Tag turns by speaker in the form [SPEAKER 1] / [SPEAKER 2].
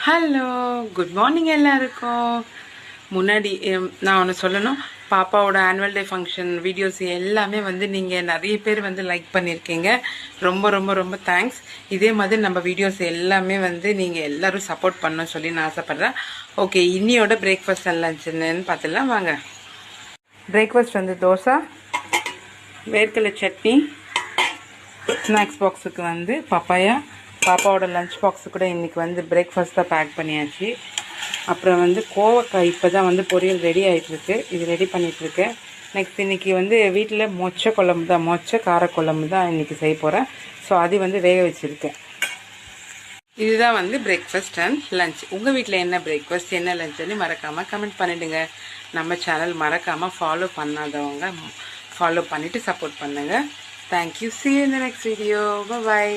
[SPEAKER 1] Hello, good morning எல்லாருக்கும். முன்னாடி நான் ஒன்று சொல்லணும். பாப்பாவோட ஆனுவல் டே ஃபங்க்ஷன் வீடியோஸ் எல்லாமே வந்து நீங்கள் நிறைய பேர் வந்து லைக் பண்ணியிருக்கீங்க. ரொம்ப ரொம்ப ரொம்ப தேங்க்ஸ். இதே மாதிரி நம்ம வீடியோஸ் எல்லாமே வந்து நீங்கள் எல்லோரும் சப்போர்ட் பண்ணணும்னு சொல்லி நான் ஆசைப்பட்றேன். ஓகே, இன்னியோட பிரேக்ஃபாஸ்ட் அண்ட் லஞ்ச் என்னன்னு பார்த்துலாம் வாங்க. பிரேக்ஃபாஸ்ட் வந்து தோசை, வேர்க்கடலை சட்னி, ஸ்நாக்ஸ் பாக்ஸுக்கு வந்து பப்பாயா, பாப்பாவோட லஞ்ச் பாக்ஸு கூட இன்றைக்கி வந்து பிரேக்ஃபாஸ்ட் தான் பேக் பண்ணியாச்சு. அப்புறம் வந்து கோவக்காய் இப்போ தான் வந்து பொரியல் ரெடி ஆகிட்டுருக்கு, இது ரெடி பண்ணிகிட்ருக்கேன். நெக்ஸ்ட் இன்றைக்கி வந்து வீட்டில் மொச்சை குழம்பு தான், மொச்சை காரக்குழம்பு தான் இன்றைக்கி செய்ய போகிறேன். ஸோ அது வந்து வேக வச்சுருக்கேன். இதுதான் வந்து பிரேக்ஃபாஸ்ட் அண்ட் லஞ்ச். உங்கள் வீட்டில் என்ன பிரேக்ஃபாஸ்ட் என்ன லஞ்சுன்னு மறக்காமல் கமெண்ட் பண்ணிவிடுங்க. நம்ம சேனல் மறக்காமல் ஃபாலோ பண்ணாதவங்க ஃபாலோ பண்ணிவிட்டு சப்போர்ட் பண்ணுங்கள். Thank you. See you in the next video. Bye bye.